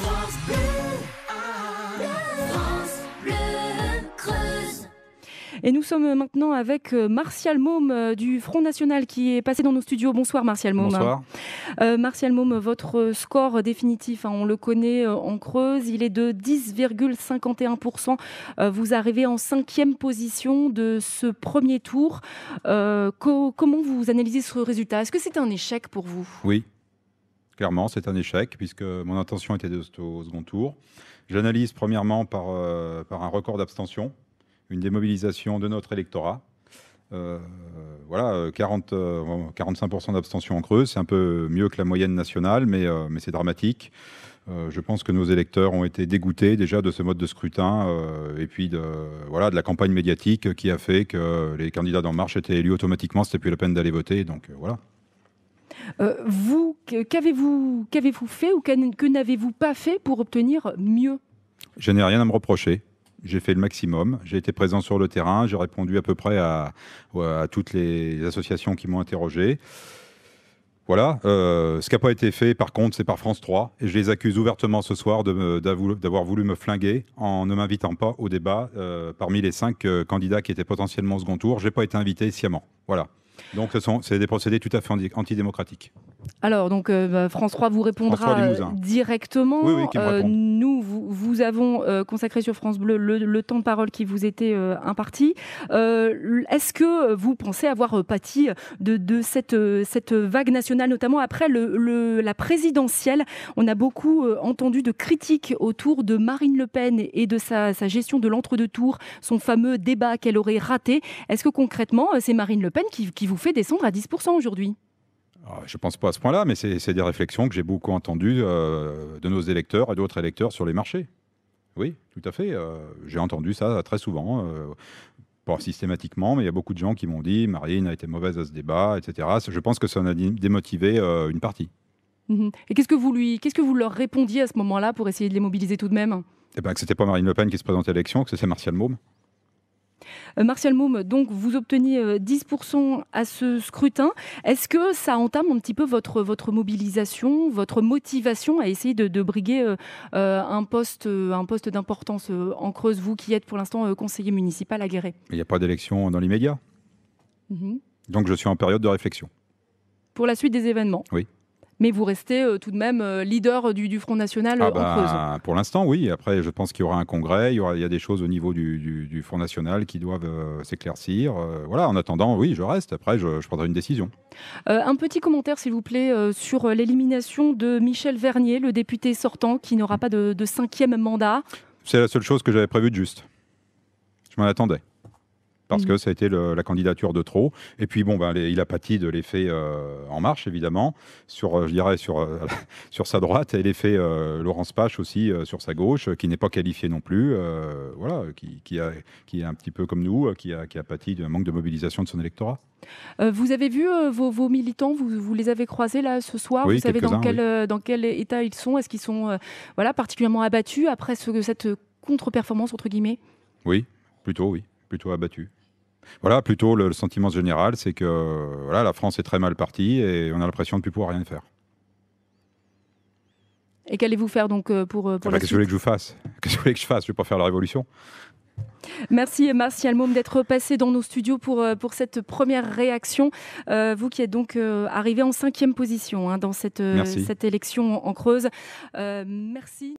France Bleu, France Bleu Creuse. Et nous sommes maintenant avec Martial Môme du Front National qui est passé dans nos studios. Bonsoir Martial Môme. Bonsoir. Martial Môme, votre score définitif, on le connaît en Creuse, il est de 10,51%. Vous arrivez en 5e position de ce premier tour. Comment vous analysez ce résultat? Est-ce que c'est un échec pour vous? Oui, clairement, c'est un échec puisque mon intention était de au second tour. J'analyse premièrement par un record d'abstention, une démobilisation de notre électorat. Voilà, 45% d'abstention en Creuse, c'est un peu mieux que la moyenne nationale, mais c'est dramatique. Je pense que nos électeurs ont été dégoûtés déjà de ce mode de scrutin et puis de la campagne médiatique qui a fait que les candidats d'En Marche étaient élus automatiquement, c'était plus la peine d'aller voter, donc voilà. Qu'avez-vous fait ou que n'avez-vous pas fait pour obtenir mieux? Je n'ai rien à me reprocher. J'ai fait le maximum. J'ai été présent sur le terrain. J'ai répondu à peu près à toutes les associations qui m'ont interrogé. Voilà. Ce qui n'a pas été fait, par contre, c'est par France 3. Et je les accuse ouvertement ce soir d'avoir voulu me flinguer en ne m'invitant pas au débat parmi les 5 candidats qui étaient potentiellement au second tour. Je n'ai pas été invité sciemment. Voilà. Donc, c'est des procédés tout à fait antidémocratiques. Alors, donc, France 3 vous répondra directement. Oui, qui me répond. Nous, vous avons consacré sur France Bleu le temps de parole qui vous était imparti. Est-ce que vous pensez avoir pâti de cette vague nationale, notamment après la présidentielle? On a beaucoup entendu de critiques autour de Marine Le Pen et de sa gestion de l'entre-deux-tours, son fameux débat qu'elle aurait raté. Est-ce que concrètement, c'est Marine Le Pen qui vous fait descendre à 10% aujourd'hui? Je ne pense pas à ce point-là, mais c'est des réflexions que j'ai beaucoup entendues de nos électeurs et d'autres électeurs sur les marchés. Oui, tout à fait. J'ai entendu ça très souvent, pas systématiquement, mais il y a beaucoup de gens qui m'ont dit « Marine a été mauvaise à ce débat, etc. » Je pense que ça en a démotivé une partie. Et qu'est-ce que vous leur répondiez à ce moment-là pour essayer de les mobiliser tout de même? Que ce n'était pas Marine Le Pen qui se présentait à l'élection, que c'était Martial Môme. Martial Môme, donc vous obteniez 10% à ce scrutin. Est-ce que ça entame un petit peu votre mobilisation, votre motivation à essayer de briguer un poste d'importance en Creuse, vous qui êtes pour l'instant conseiller municipal à Guéret? Il n'y a pas d'élection dans l'immédiat. Donc je suis en période de réflexion. Pour la suite des événements? Oui. Mais vous restez tout de même leader du Front National en Creuse? Pour l'instant, oui. Après, je pense qu'il y aura un congrès. Il y a des choses au niveau du Front National qui doivent s'éclaircir. Voilà. En attendant, oui, je reste. Après, je prendrai une décision. Un petit commentaire, s'il vous plaît, sur l'élimination de Michel Vernier, le député sortant, qui n'aura pas de 5e mandat. C'est la seule chose que j'avais prévue de juste. Je m'en attendais. Parce que ça a été la candidature de trop. Et puis, il a pâti de l'effet En Marche, évidemment, sur sa droite, et l'effet Laurence Pache aussi sur sa gauche, qui n'est pas qualifié non plus, qui est un petit peu comme nous, qui a pâti d'un manque de mobilisation de son électorat. Vous avez vu vos militants, vous les avez croisés là ce soir? Oui, vous savez dans quel état ils sont? Est-ce qu'ils sont particulièrement abattus après cette contre-performance, entre guillemets? Oui, plutôt abattus. Voilà, plutôt le sentiment général, c'est que la France est très mal partie et on a l'impression de ne plus pouvoir rien faire. Et qu'allez-vous faire donc pour la suite? Qu'est-ce que vous voulez que je fasse? Qu'est-ce que vous voulez que je fasse? Je ne vais pas faire la révolution. Merci Martial Môme d'être passé dans nos studios pour cette première réaction. Vous qui êtes donc arrivé en 5e position dans cette élection en Creuse. Merci.